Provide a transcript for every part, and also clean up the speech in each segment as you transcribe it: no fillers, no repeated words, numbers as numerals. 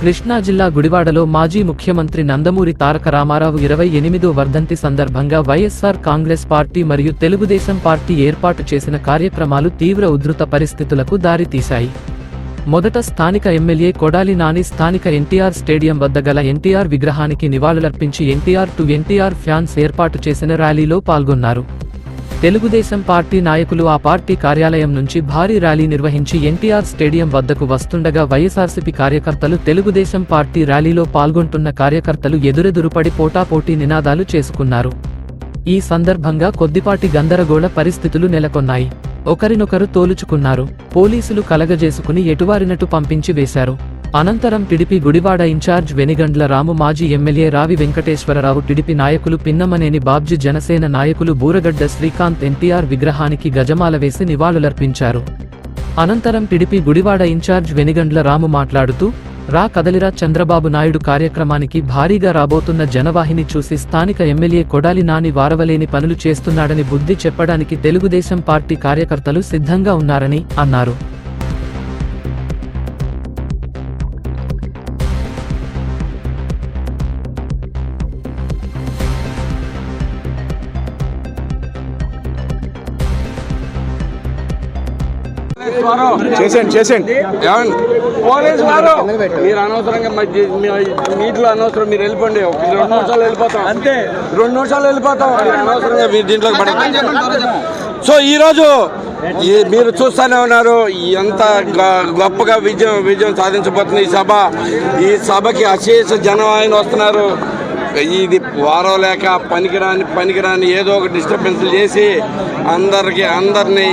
కృష్ణా జిల్లా గుడివాడలో మాజీ ముఖ్యమంత్రి నందమూరి తారక రామారావు 28వ వర్ధంతి సందర్భంగా వైఎస్ఆర్ కాంగ్రెస్ పార్టీ మరియు తెలుగుదేశం పార్టీ ఏర్పాటు చేసిన కార్యక్రమాలు తీవ్ర ఉధృత పరిస్థితులకు దారితీశాయి. మొదట స్థానిక ఎమ్మెల్యే కొడాలి నాని స్థానిక ఎన్టీఆర్ స్టేడియం వద్ద గల ఎన్టీఆర్ విగ్రహానికి నివాళులర్పించి ఎన్టీఆర్ టు ఎన్టీఆర్ ఫ్యాన్స్ ఏర్పాటు చేసిన ర్యాలీలో పాల్గొన్నారు. తెలుగుదేశం పార్టీ నాయకులు ఆ పార్టీ కార్యాలయం నుంచి భారీ ర్యాలీ నిర్వహించి ఎన్టీఆర్ స్టేడియం వద్దకు వస్తుండగా వైఎస్ఆర్సీపీ కార్యకర్తలు తెలుగుదేశం పార్టీ ర్యాలీలో పాల్గొంటున్న కార్యకర్తలు ఎదురెదురుపడి పోటాపోటీ నినాదాలు చేసుకున్నారు. ఈ సందర్భంగా కొద్దిపాటి గందరగోళ పరిస్థితులు నెలకొన్నాయి. ఒకరినొకరు తోలుచుకున్నారు. పోలీసులు కలగజేసుకుని ఎటువారినట్టు పంపించి వేశారు. అనంతరం టీడీపీ గుడివాడ ఇన్ఛార్జ్ వెనిగండ్ల రాము, మాజీ ఎమ్మెల్యే రావి వెంకటేశ్వరరావు, టీడీపీ నాయకులు పిన్నమనేని బాబ్జీ, జనసేన నాయకులు బూరగడ్డ శ్రీకాంత్ ఎన్టీఆర్ విగ్రహానికి గజమాల వేసి నివాళులర్పించారు. అనంతరం టీడీపీ గుడివాడ ఇన్ఛార్జ్ వెనిగండ్ల రాము మాట్లాడుతూ, రా కదలిరా చంద్రబాబు నాయుడు కార్యక్రమానికి భారీగా రాబోతున్న జనవాహిని చూసి స్థానిక ఎమ్మెల్యే కొడాలి నాని వారవలేని పనులు చేస్తున్నాడని బుద్ధి చెప్పడానికి తెలుగుదేశం పార్టీ కార్యకర్తలు సిద్ధంగా ఉన్నారని అన్నారు. చేసేయండి పోలీసు వారు మీరు అనవసరంగా నీటిలో అనవసరం మీరు వెళ్ళిపోండి. 2 నిమిషాలు వెళ్ళిపోతాం అంతే, 2 నిమిషాలు వెళ్ళిపోతాం. అనవసరంగా మీరు దీంట్లోకి పడతాం. సో ఈరోజు మీరు చూస్తూనే ఉన్నారు ఎంత గొప్పగా విజయం సాధించబోతుంది ఈ సభకి అశేష జనవాహిని వస్తున్నారు. ఇది వారం లేక పనికిరాని ఏదో ఒక డిస్టర్బెన్స్లు చేసి అందరినీ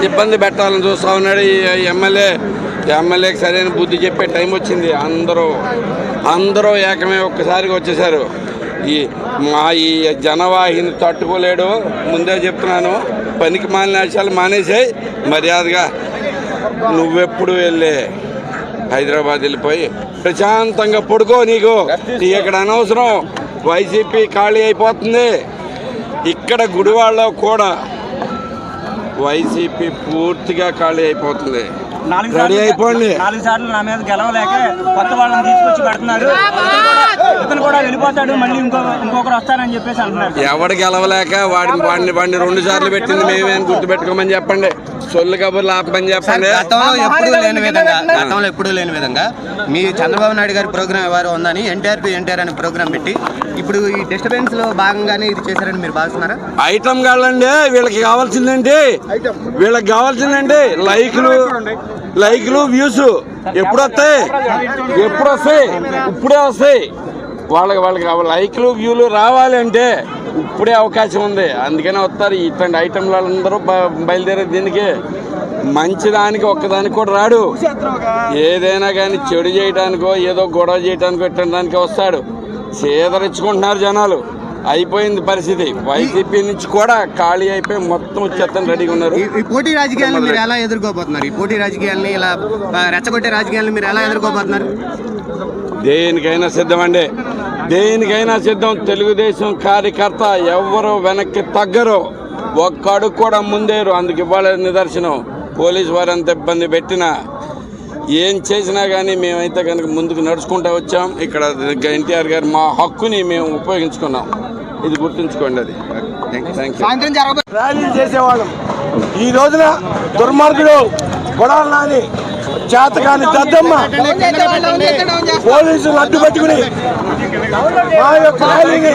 ఇబ్బంది పెట్టాలని చూస్తూ ఉన్నాడు ఈ ఎమ్మెల్యేకి సరైన బుద్ధి చెప్పే టైం వచ్చింది. అందరూ ఏకమే ఒక్కసారిగా వచ్చేసారు. ఈ జనవాహిని తట్టుకోలేడు. ముందే చెప్తున్నాను, పనికి మాలిన విషయాలు మానేసాయి. మర్యాదగా నువ్వెప్పుడు వెళ్ళే హైదరాబాద్ వెళ్ళిపోయి ప్రశాంతంగా పడుకో. నీకు ఇక్కడ అనవసరం. వైసీపీ ఖాళీ అయిపోతుంది. ఇక్కడ గుడివాడలో కూడా వైసీపీ పూర్తిగా ఖాళీ అయిపోతుంది. రెడీ అయిపోండి. 4 సార్లు నా మీద గెలవలేక కొత్త వాళ్ళని తీసుకొచ్చి పెడుతున్నారు. ఇతను కూడా వెళ్ళిపోతాడు, మళ్ళీ ఇంకొకరు వస్తారని చెప్పేసి అంటున్నారు. ఎవడు గెలవలేక వాడిని 2 సార్లు పెట్టింది మేమేం గుర్తుపెట్టుకోమని చెప్పండి. సొల్లు కబుర్లు ఆపమని చెప్పండి. గతంలో ఎప్పుడూ లేని విధంగా మీ చంద్రబాబు నాయుడు గారి ప్రోగ్రామ్ ఎవరు ఉందని ఎన్టీఆర్ అనే ప్రోగ్రామ్ పెట్టి ఇప్పుడు ఈ డిస్టర్బెన్స్ లో భాగంగానే ఇది చేశారని మీరు భావిస్తున్నారా? ఐటమ్ కావాలండి. వీళ్ళకి కావాల్సిందండి లైక్లు వ్యూస్. ఎప్పుడు వస్తాయి? ఇప్పుడే వస్తాయి. వాళ్ళకి లైక్లు వ్యూలు రావాలి అంటే ఇప్పుడే అవకాశం ఉంది. అందుకనే వస్తారు ఇట్లాంటి ఐటమ్లు. వాళ్ళందరూ బయలుదేరేది దీనికి. మంచిదానికి ఒక్కదానికి కూడా రాడు. ఏదైనా కానీ చెడు చేయడానికో ఏదో గొడవ చేయడానికో ఇట్టడానికో వస్తాడు. చేదరించుకుంటున్నారు జనాలు. అయిపోయింది పరిస్థితి. వైసీపీ నుంచి కూడా ఖాళీ అయిపోయి మొత్తం వచ్చేస్తాను రెడీగా ఉన్నారు. ఈ పోటీ రాజకీయాలను మీరు ఎలా ఎదుర్కోబోతున్నారు? ఈ పోటీ రాజకీయాలని ఇలా రెచ్చగొట్టే రాజకీయాలను మీరు ఎలా ఎదుర్కోబోతున్నారు? దేనికైనా సిద్ధం. తెలుగుదేశం కార్యకర్త ఎవరు వెనక్కి తగ్గరు. ఒక్క అడుగు కూడా ముందేరు. అందుకు ఇవ్వాలి నిదర్శనం. పోలీసు వారు అంత ఇబ్బంది పెట్టినా ఏం చేసినా కానీ మేమైతే కనుక ముందుకు నడుచుకుంటూ వచ్చాం. ఇక్కడ ఎన్టీఆర్ గారు మా హక్కుని మేము ఉపయోగించుకున్నాం. ఇది గుర్తుంచుకోండి. అది ర్యాలీ చేసేవాళ్ళం. ఈ రోజున దుర్మార్గుడు కొడాలి నాని, చేతకాని దద్దమ్మ పోలీసులు అడ్డు పెట్టుకుని మా యొక్క ర్యాలీని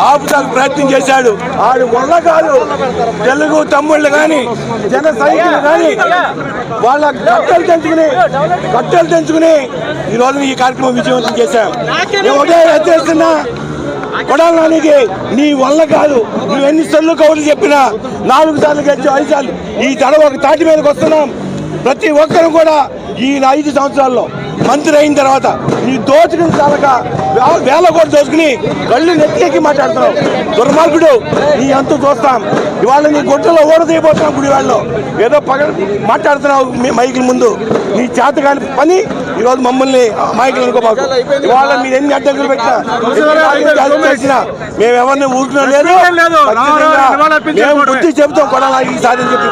ఆపుతానికి ప్రయత్నం చేశాడు. ఆడు వల్ల కాదు. తెలుగు తమ్ముళ్ళు కానీ జన సైనికులు కానీ వాళ్ళ కట్టెలు తెంచుకుని ఈ రోజు ఈ కార్యక్రమం విజయవంతం చేశాం. ఒకటే హెచ్చరిస్తున్నా, కొడాలి నానికి నీ వల్ల కాదు. నువ్వు ఎన్ని సొల్లు కౌలు చెప్పినా 4 సార్లు గెలిచి 5 సార్లు ఈ తడవ ఒక తాటి మీదకి వస్తున్నాం. ప్రతి ఒక్కరు కూడా ఈ 5 సంవత్సరాల్లో మంత్రి అయిన తర్వాత నీ దోచుకుని చాలక వేల కోట్లు దోచుకుని కళ్ళు నెత్తికి మాట్లాడుతున్నావు. దుర్మార్గుడు, నీ అంత చూస్తాం. ఇవాళ నీ గుట్టలో ఓడదీయబోతున్నాం. గుడివాళ్ళలో ఏదో మాట్లాడుతున్నావు మైకుల ముందు. నీ చేత కాని పని ఈరోజు మమ్మల్ని మైకులు అనుకోబాకు. ఇవాళ మీరు ఎన్ని అడ్డంకులు పెట్టినా చేసినా మేము ఎవరిని ఊరుకున్నా లేదు. మేము బుద్ధి చెబుతాం. కొడాలి ఈసారి చెప్పి